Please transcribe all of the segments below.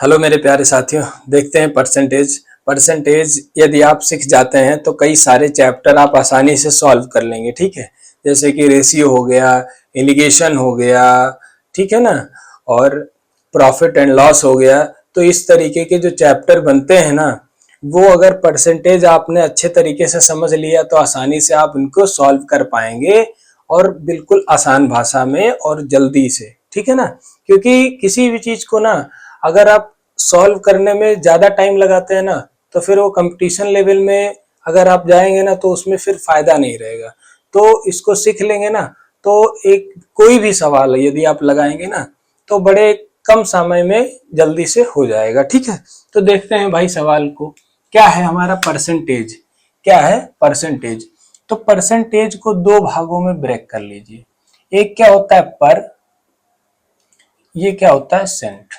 Hello मेरे प्यारे साथियों, देखते हैं परसेंटेज यदि आप सीख जाते हैं तो कई सारे चैप्टर आप आसानी से सॉल्व कर लेंगे। ठीक है, जैसे कि रेशियो हो गया, इलिगेशन हो गया, ठीक है ना, और प्रॉफिट एंड लॉस हो गया। तो इस तरीके के जो चैप्टर बनते हैं ना, वो अगर परसेंटेज आपने अच्छे तरीके से समझ लिया तो आसानी से आप इनको सॉल्व कर पाएंगे, और बिल्कुल आसान भाषा में और जल्दी से। ठीक है ना, क्योंकि किसी भी चीज को ना अगर आप सॉल्व करने में ज्यादा टाइम लगाते हैं ना, तो फिर वो कंपटीशन लेवल में अगर आप जाएंगे ना तो उसमें फिर फायदा नहीं रहेगा। तो इसको सीख लेंगे ना, तो एक कोई भी सवाल यदि आप लगाएंगे ना तो बड़े कम समय में जल्दी से हो जाएगा। ठीक है, तो देखते हैं भाई सवाल को। क्या है हमारा परसेंटेज? क्या है परसेंटेज? तो परसेंटेज को दो भागों में ब्रेक कर लीजिए। एक क्या होता है पर, ये क्या होता है सेंट।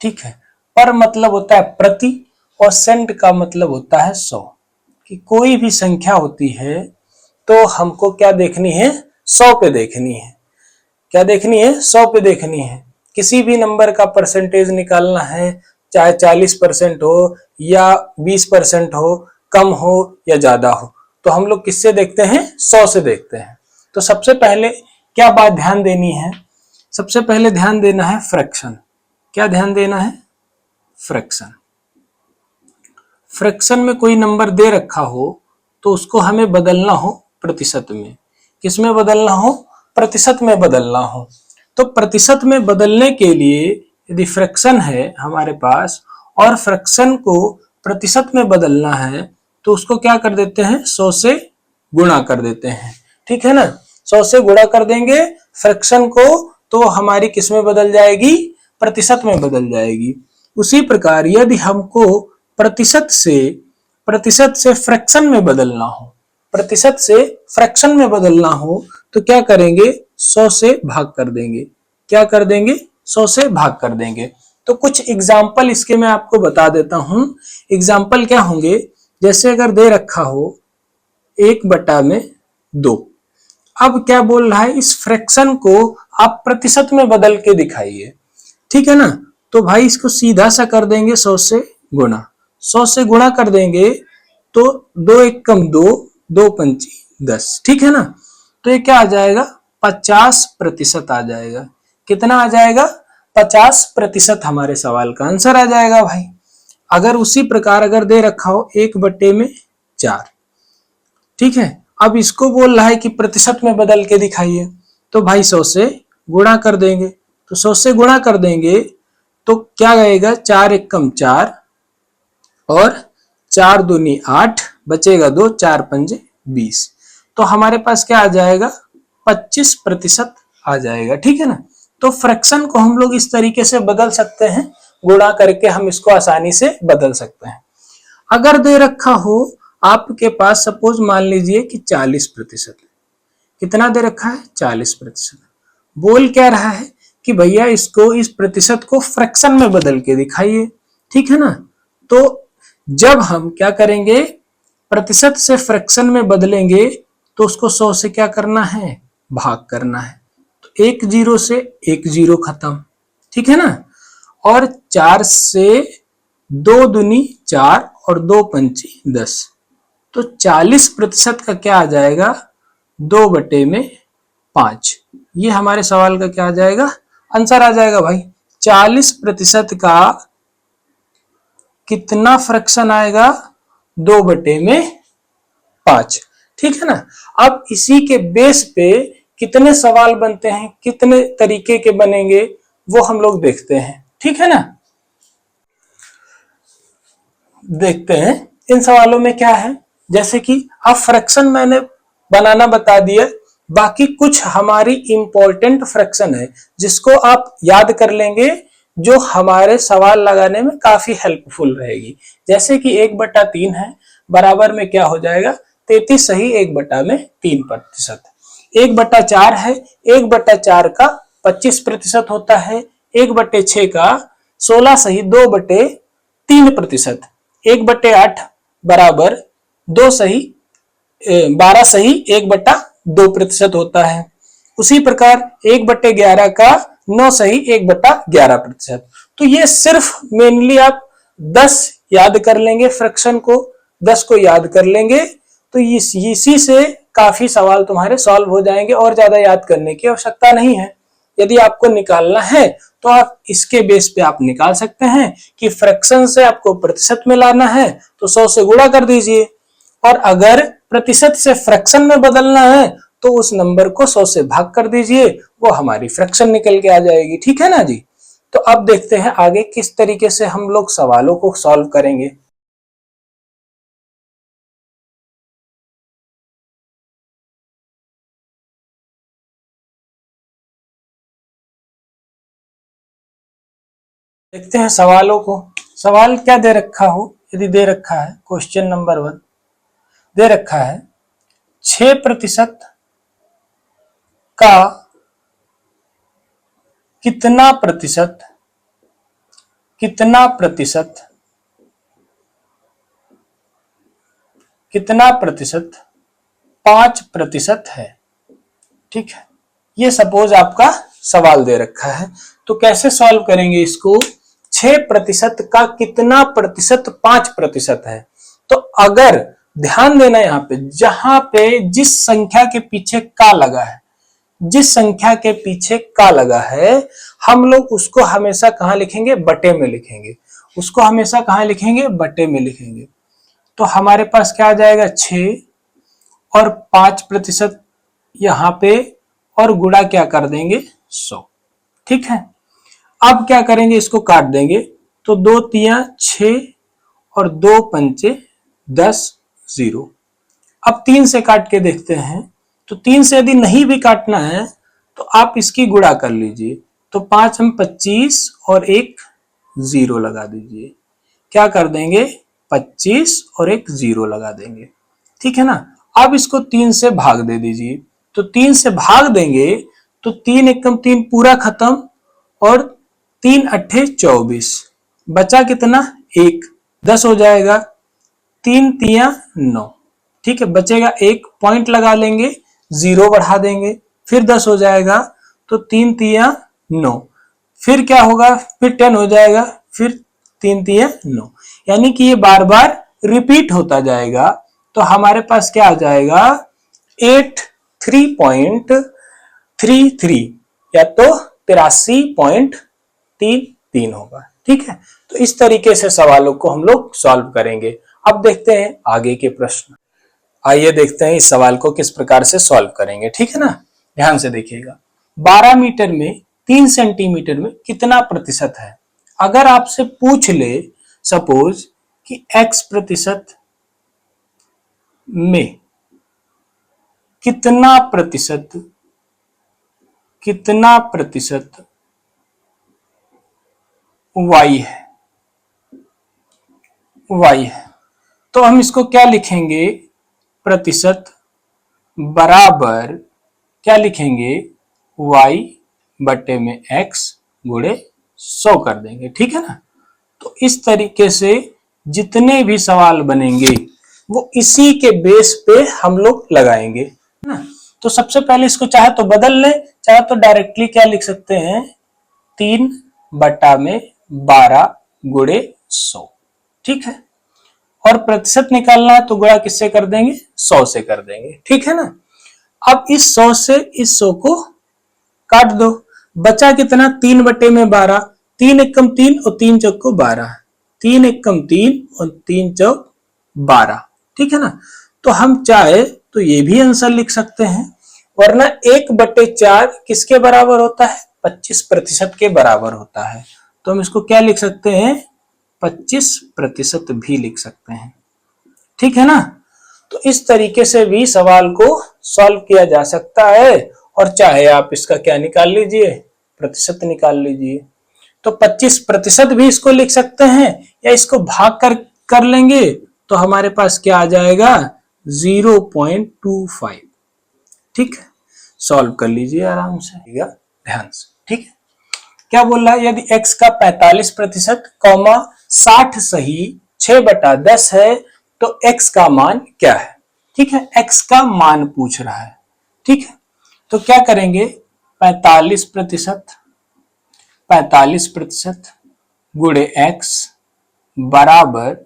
ठीक है, पर मतलब होता है प्रति, और सेंट का मतलब होता है 100। कि कोई भी संख्या होती है तो हमको क्या देखनी है? 100 पे देखनी है। क्या देखनी है? 100 पे देखनी है। किसी भी नंबर का परसेंटेज निकालना है, चाहे 40% हो या 20% हो, कम हो या ज्यादा हो, तो हम लोग किससे देखते हैं? 100 से देखते हैं। तो सबसे पहले क्या बात ध्यान देनी है? सबसे पहले ध्यान देना है फ्रैक्शन। क्या ध्यान देना है? फ्रैक्शन। फ्रैक्शन में कोई नंबर दे रखा हो तो उसको हमें बदलना हो प्रतिशत में। किस में बदलना हो? प्रतिशत में बदलना हो। तो प्रतिशत में बदलने के लिए यदि फ्रैक्शन है हमारे पास और फ्रैक्शन को प्रतिशत में बदलना है तो उसको क्या कर देते हैं? 100 से गुणा कर देते हैं। ठीक है ना, 100 से गुणा कर देंगे फ्रैक्शन को, तो हमारी किस में बदल जाएगी? प्रतिशत में बदल जाएगी। उसी प्रकार यदि हमको प्रतिशत से फ्रैक्शन में बदलना हो, प्रतिशत से फ्रैक्शन में बदलना हो, तो क्या करेंगे? 100 से भाग कर देंगे। क्या कर देंगे? 100 से भाग कर देंगे। तो कुछ एग्जाम्पल इसके मैं आपको बता देता हूं। एग्जाम्पल क्या होंगे? जैसे अगर दे रखा हो 1/2। अब क्या बोल रहा है? इस फ्रैक्शन को आप प्रतिशत में बदल के दिखाइए। ठीक है ना, तो भाई इसको सीधा सा कर देंगे 100 से गुणा। 100 से गुणा कर देंगे तो 2 एक कम 2, 2 पंची 10। ठीक है ना, तो ये क्या आ जाएगा? 50% आ जाएगा। कितना आ जाएगा? 50% हमारे सवाल का आंसर आ जाएगा भाई। अगर उसी प्रकार अगर दे रखा हो 1/4। ठीक है, अब इसको बोल रहा है कि प्रतिशत में बदल के दिखाइए, तो भाई 100 से गुणा कर देंगे। तो 100 से गुणा कर देंगे तो क्या आएगा? 4 एक कम 4, और 4 दूनी 8, बचेगा 2, 4 पंजे 20। तो हमारे पास क्या आ जाएगा? 25% आ जाएगा। ठीक है ना, तो फ्रैक्शन को हम लोग इस तरीके से बदल सकते हैं, गुणा करके हम इसको आसानी से बदल सकते हैं। अगर दे रखा हो आपके पास, सपोज मान लीजिए कि 40%। कितना दे रखा है? 40%। बोल क्या रहा है कि भैया इसको, इस प्रतिशत को फ्रैक्शन में बदल के दिखाइए। ठीक है ना, तो जब हम क्या करेंगे? प्रतिशत से फ्रैक्शन में बदलेंगे तो उसको 100 से क्या करना है? भाग करना है। तो 1 0 से 1 0 खत्म। ठीक है ना, और 4 से 2 दूनी 4 और 2 पंची 10। तो 40% का क्या आ जाएगा? 2/5। ये हमारे सवाल का क्या आ जाएगा? आंसर आ जाएगा भाई। 40% का कितना फ्रैक्शन आएगा? 2/5। ठीक है ना, अब इसी के बेस पे कितने सवाल बनते हैं, कितने तरीके के बनेंगे, वो हम लोग देखते हैं। ठीक है ना, देखते हैं इन सवालों में क्या है। जैसे कि अब फ्रैक्शन मैंने बनाना बता दिया, बाकी कुछ हमारी इंपॉर्टेंट फ्रैक्शन है जिसको आप याद कर लेंगे, जो हमारे सवाल लगाने में काफी हेल्पफुल रहेगी। जैसे कि 1/3 है, बराबर में क्या हो जाएगा? 33 सही 1/3%। 1/4 है, 1/4 का 25% होता है। 1/6 का 16 सही 2/3%। 1/8 बराबर 2 सही 12 सही 1/2% होता है। उसी प्रकार 1/11 का 9 सही 1/11%। तो ये सिर्फ मेनली आप 10 याद कर लेंगे, फ्रैक्शन को 10 को याद कर लेंगे तो इसी से काफी सवाल तुम्हारे सॉल्व हो जाएंगे और ज्यादा याद करने की आवश्यकता नहीं है। यदि आपको निकालना है तो आप इसके बेस पे आप निकाल सकते हैं कि फ्रैक्शन से आपको प्रतिशत में लाना है तो 100 से गुणा कर दीजिए, और अगर प्रतिशत से फ्रैक्शन में बदलना है तो उस नंबर को 100 से भाग कर दीजिए, वो हमारी फ्रैक्शन निकल के आ जाएगी। ठीक है ना जी। तो अब देखते हैं आगे किस तरीके से हम लोग सवालों को सॉल्व करेंगे। देखते हैं सवालों को। सवाल क्या दे रखा हो, यदि दे रखा है क्वेश्चन नंबर 1 दे रखा है 6% का कितना प्रतिशत 5% है। ठीक है, ये सपोज आपका सवाल दे रखा है, तो कैसे सॉल्व करेंगे इसको। 6% का कितना प्रतिशत 5% है। तो अगर ध्यान देना यहाँ पे, जहां पे जिस संख्या के पीछे का लगा है, जिस संख्या के पीछे का लगा है, हम लोग उसको हमेशा कहां लिखेंगे, बटे में लिखेंगे। उसको हमेशा कहां लिखेंगे, बटे में लिखेंगे। तो हमारे पास क्या आ जाएगा 6 और 5% यहां पे, और गुणा क्या कर देंगे 100। ठीक है, अब क्या करेंगे, इसको काट देंगे। तो 2 तिया 6 और 2 पंचे 10, 0। अब 3 से काट के देखते हैं, तो 3 से यदि नहीं भी काटना है तो आप इसकी गुणा कर लीजिए। तो 5 हम 25 और एक 0 लगा दीजिए। क्या कर देंगे, 25 और एक 0 लगा देंगे। ठीक है ना। अब इसको 3 से भाग दे दीजिए। तो 3 से भाग देंगे तो 3 एकम 3 पूरा खत्म, और 3 अट्ठे 24, बचा कितना 1, 10 हो जाएगा। 3 तिया 9। ठीक है, बचेगा 1, पॉइंट लगा लेंगे, 0 बढ़ा देंगे, फिर 10 हो जाएगा। तो 3 तिया 9, फिर क्या होगा, फिर 10 हो जाएगा, फिर 3 तिया 9, यानी कि ये बार बार रिपीट होता जाएगा। तो हमारे पास क्या आ जाएगा 83.33 या तो 83.33 होगा। ठीक है, तो इस तरीके से सवालों को हम लोग सॉल्व करेंगे। अब देखते हैं आगे के प्रश्न। आइए देखते हैं इस सवाल को किस प्रकार से सॉल्व करेंगे। ठीक है ना, ध्यान से देखिएगा। 12 मीटर में 3 सेंटीमीटर में कितना प्रतिशत है। अगर आपसे पूछ ले सपोज कि x% में कितना प्रतिशत y है, तो हम इसको क्या लिखेंगे, प्रतिशत बराबर क्या लिखेंगे, y बटे में x गुणे 100 कर देंगे। ठीक है ना। तो इस तरीके से जितने भी सवाल बनेंगे वो इसी के बेस पे हम लोग लगाएंगे ना। तो सबसे पहले इसको चाहे तो बदल लें, चाहे तो डायरेक्टली क्या लिख सकते हैं, 3/12 गुणे 100। ठीक है, और प्रतिशत निकालना है तो गुणा किससे कर देंगे, 100 से कर देंगे। ठीक है ना। अब इस 100 से इस 100 को काट दो, बचा कितना 3/12, 3 एकम 3 और 3 चौक 12, 3 एकम 3 और 3 चौक 12। ठीक है ना। तो हम चाहे तो ये भी आंसर लिख सकते हैं, वरना 1/4 किसके बराबर होता है, 25% के बराबर होता है। तो हम इसको क्या लिख सकते हैं, 25% भी लिख सकते हैं। ठीक है ना। तो इस तरीके से भी सवाल को सॉल्व किया जा सकता है, और चाहे आप इसका क्या निकाल लीजिए, प्रतिशत निकाल लीजिए। तो 25% भी इसको लिख सकते हैं, या इसको भाग कर लेंगे तो हमारे पास क्या आ जाएगा 0.25। ठीक है, सॉल्व कर लीजिए आराम से, ध्यान से। ठीक है, क्या बोल रहा है, यदि x का 45% 60 सही 6/10 है तो x का मान क्या है। ठीक है, x का मान पूछ रहा है। ठीक है, तो क्या करेंगे, 45% गुणे x बराबर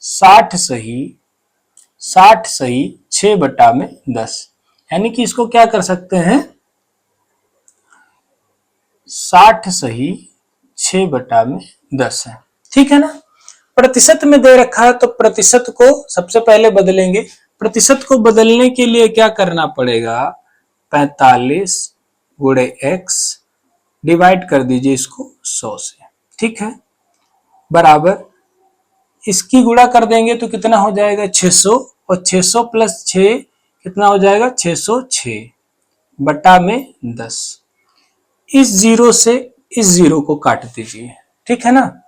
60 सही 6/10। यानी कि इसको क्या कर सकते हैं, 60 सही 6/10 है। ठीक है ना। प्रतिशत में दे रखा है तो प्रतिशत को सबसे पहले बदलेंगे। प्रतिशत को बदलने के लिए क्या करना पड़ेगा, 45 गुणे x डिवाइड कर दीजिए इसको 100 से। ठीक है, बराबर इसकी गुणा कर देंगे तो कितना हो जाएगा 600, और 600 प्लस 6 कितना हो जाएगा 606/10। इस जीरो से इस जीरो को काट दीजिए। ठीक है ना।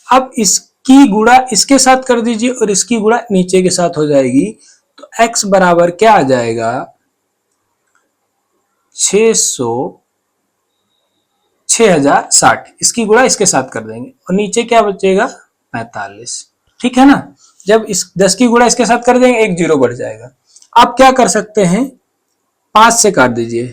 अब इसकी गुणा इसके साथ कर दीजिए और इसकी गुणा नीचे के साथ हो जाएगी। तो x बराबर क्या आ जाएगा 6060। इसकी गुणा इसके साथ कर देंगे और नीचे क्या बचेगा 45। ठीक है ना। जब इस 10 की गुणा इसके साथ कर देंगे एक जीरो बढ़ जाएगा। आप क्या कर सकते हैं, 5 से काट दीजिए,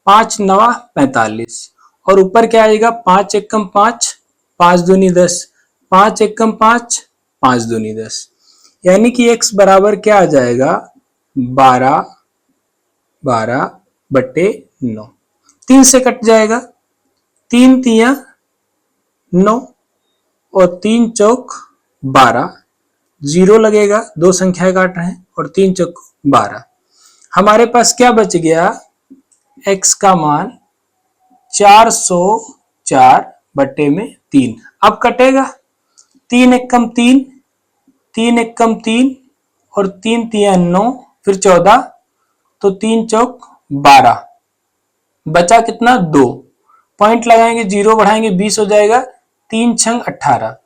5 9 45 और ऊपर क्या आएगा 5 एकम 5, 5 दूनी 10, 5 एकम 5, 5 दूनी 10। यानी कि x बराबर क्या आ जाएगा 12/9। 3 से कट जाएगा, 3 तिया 9 और 3 चौक 12, जीरो लगेगा, दो संख्याएं काट रहे हैं और 3 चौक 12। हमारे पास क्या बच गया, x का मान 404/3। अब कटेगा, 3 एकम 3, 3 एकम 3 और 3 तिया 9, फिर 14, तो 3 चौक 12, बचा कितना 2। पॉइंट लगाएंगे, जीरो बढ़ाएंगे 20 हो जाएगा, 3 छंग 18।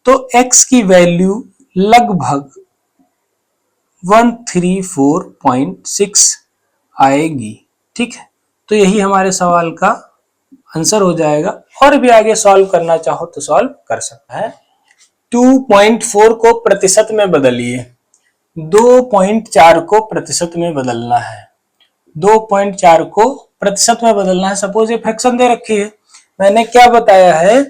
तो x की वैल्यू लगभग 134.6 आएगी। ठीक है, तो यही हमारे सवाल का आंसर हो जाएगा। और भी आगे सॉल्व करना चाहो तो सॉल्व कर सकता है। 2.4 को प्रतिशत में बदलिए। 2.4 को प्रतिशत में बदलना है। 2.4 को प्रतिशत में बदलना है। सपोज ये फ्रैक्शन दे रखी है, मैंने क्या बताया है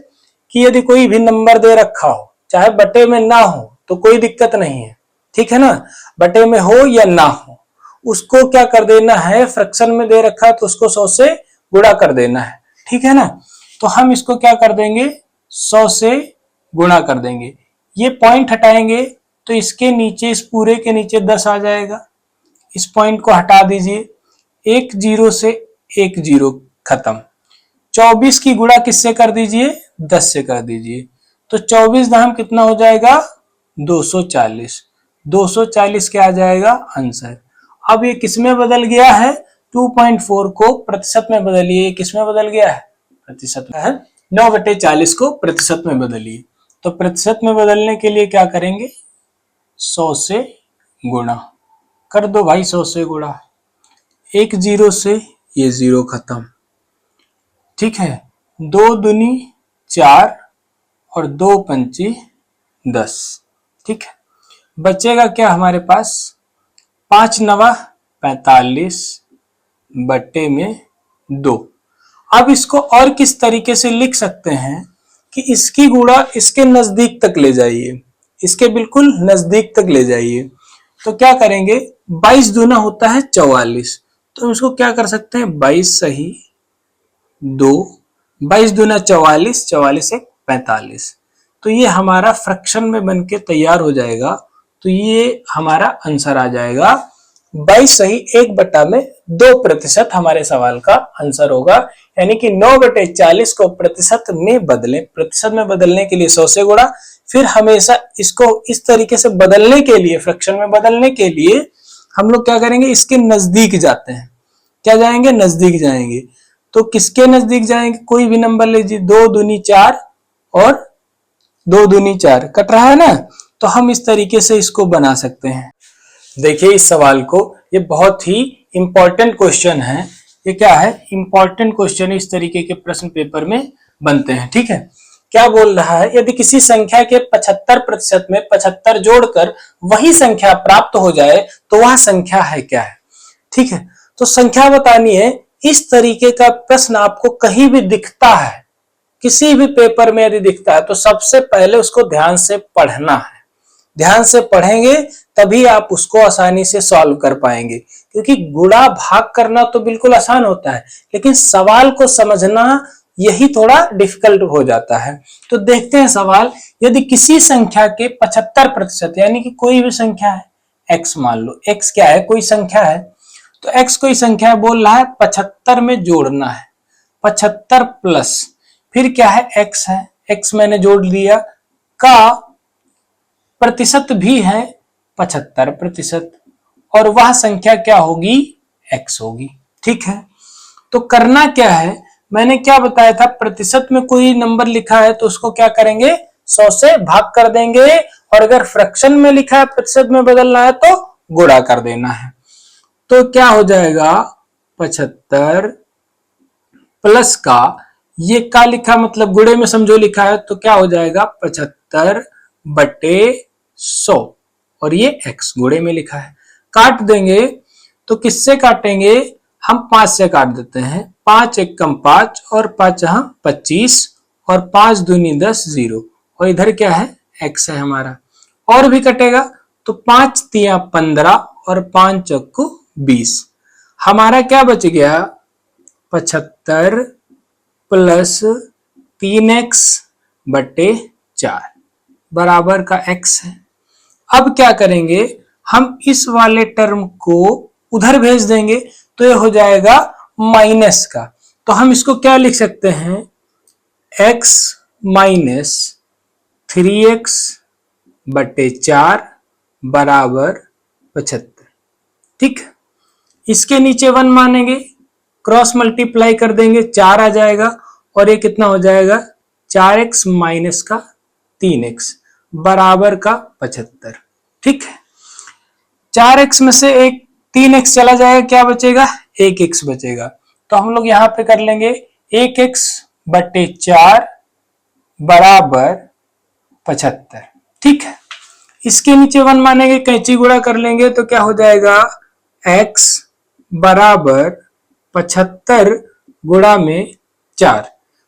कि यदि कोई भी नंबर दे रखा हो, चाहे बटे में ना हो तो कोई दिक्कत नहीं है। ठीक है ना, बटे में हो या ना हो, उसको क्या कर देना है, फ्रैक्शन में दे रखा है तो उसको 100 से गुणा कर देना है। ठीक है ना, तो हम इसको क्या कर देंगे 100 से गुणा कर देंगे। ये पॉइंट हटाएंगे तो इसके नीचे, इस पूरे के नीचे 10 आ जाएगा। इस पॉइंट को हटा दीजिए, एक जीरो से एक जीरो खत्म। 24 की गुणा किससे कर दीजिए 10 से कर दीजिए, तो 24 दाम कितना हो जाएगा 240। 240 क्या आ जाएगा आंसर। अब ये किसमें बदल गया है, 2.4 को प्रतिशत में बदलिए। किसमें बदल गया है, प्रतिशत में है। 9/40 को प्रतिशत में बदलिए। तो प्रतिशत में बदलने के लिए क्या करेंगे, 100 से गुणा कर दो भाई, 100 से गुणा। एक जीरो से ये जीरो खत्म। ठीक है, 2 दूनी 4 और 2 पंची 10। ठीक है, बचेगा क्या हमारे पास 5 9 45 बट्टे में 2। अब इसको और किस तरीके से लिख सकते हैं कि इसकी गुणा इसके नजदीक तक ले जाइए, इसके बिल्कुल नजदीक तक ले जाइए। तो क्या करेंगे, 22 दूना होता है 44, तो इसको क्या कर सकते हैं 22 सही 2, 22 दूना 44, 44 एक 45। तो ये हमारा फ्रैक्शन में बनके तैयार हो जाएगा। तो ये हमारा आंसर आ जाएगा 22 सही 1/2% हमारे सवाल का आंसर होगा। यानी कि 9/40 को प्रतिशत में बदलें। प्रतिशत में बदलने के लिए 100 से गुणा, फिर हमेशा इसको इस तरीके से बदलने के लिए, फ्रैक्शन में बदलने के लिए हम लोग क्या करेंगे, इसके नजदीक जाते हैं। क्या जाएंगे, नजदीक जाएंगे। तो किसके नजदीक जाएंगे, कोई भी नंबर लीजिए, 2 दूनी 4 और 2 दूनी 4 कट रहा है ना, तो हम इस तरीके से इसको बना सकते हैं। देखिए इस सवाल को, ये बहुत ही इंपॉर्टेंट क्वेश्चन है। ये क्या है, इंपॉर्टेंट क्वेश्चन है। इस तरीके के प्रश्न पेपर में बनते हैं। ठीक है, क्या बोल रहा है, यदि किसी संख्या के 75% में 75 जोड़कर वही संख्या प्राप्त हो जाए तो वह संख्या है क्या है। ठीक है, तो संख्या बतानी है। इस तरीके का प्रश्न आपको कहीं भी दिखता है किसी भी पेपर में यदि दिखता है तो सबसे पहले उसको ध्यान से पढ़ना है। ध्यान से पढ़ेंगे तभी आप उसको आसानी से सॉल्व कर पाएंगे, क्योंकि गुणा भाग करना तो बिल्कुल आसान होता है, लेकिन सवाल को समझना यही थोड़ा डिफिकल्ट हो जाता है। तो देखते हैं सवाल, यदि किसी संख्या के 75% यानी कि कोई भी संख्या है x, मान लो x क्या है, कोई संख्या है, तो x कोई संख्या बोल रहा है 75 में जोड़ना है, 75 प्लस फिर क्या है x है, x मैंने जोड़ लिया, का प्रतिशत भी है 75%, और वह संख्या क्या होगी, x होगी। ठीक है, तो करना क्या है, मैंने क्या बताया था, प्रतिशत में कोई नंबर लिखा है तो उसको क्या करेंगे, 100 से भाग कर देंगे, और अगर फ्रैक्शन में लिखा है प्रतिशत में बदलना है तो गुणा कर देना है। तो क्या हो जाएगा, 75 प्लस का, ये का लिखा मतलब गुणे में समझो लिखा है, तो क्या हो जाएगा 75 बटे 100, और ये x गुणे में लिखा है। काट देंगे तो किससे काटेंगे, हम 5 से काट देते हैं, 5 एक कम 5 और 5 यहाँ 25, और 5 दूनी 10 0, और इधर क्या है x है हमारा, और भी कटेगा तो 5 तिया 15 और 5 चौको 20, हमारा क्या बच गया, 75 प्लस 3x बटे 4 बराबर का x है। अब क्या करेंगे, हम इस वाले टर्म को उधर भेज देंगे तो ये हो जाएगा माइनस का, तो हम इसको क्या लिख सकते हैं, x माइनस 3x बटे 4 बराबर 75। ठीक, इसके नीचे 1 मानेंगे, क्रॉस मल्टीप्लाई कर देंगे, 4 आ जाएगा, और ये कितना हो जाएगा, 4x माइनस का 3x बराबर का 75। ठीक है, 4x में से एक 3x चला जाएगा, क्या बचेगा, 1x बचेगा, तो हम लोग यहां पे कर लेंगे 1x बटे 4 बराबर 75। ठीक है, इसके नीचे 1 मानेंगे, कैंची गुणा कर लेंगे तो क्या हो जाएगा, x बराबर 75 गुणा में 4।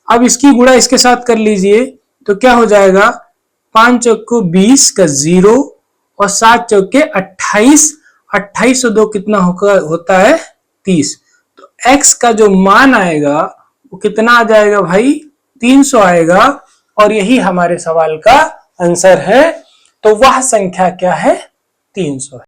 अब इसकी गुणा इसके साथ कर लीजिए तो क्या हो जाएगा, 5 चौको 20 का 0, और 7 चौके 28, 28 और 2 कितना होता है 30, तो x का जो मान आएगा वो कितना आ जाएगा भाई, 300 आएगा, और यही हमारे सवाल का आंसर है। तो वह संख्या क्या है, 300 है।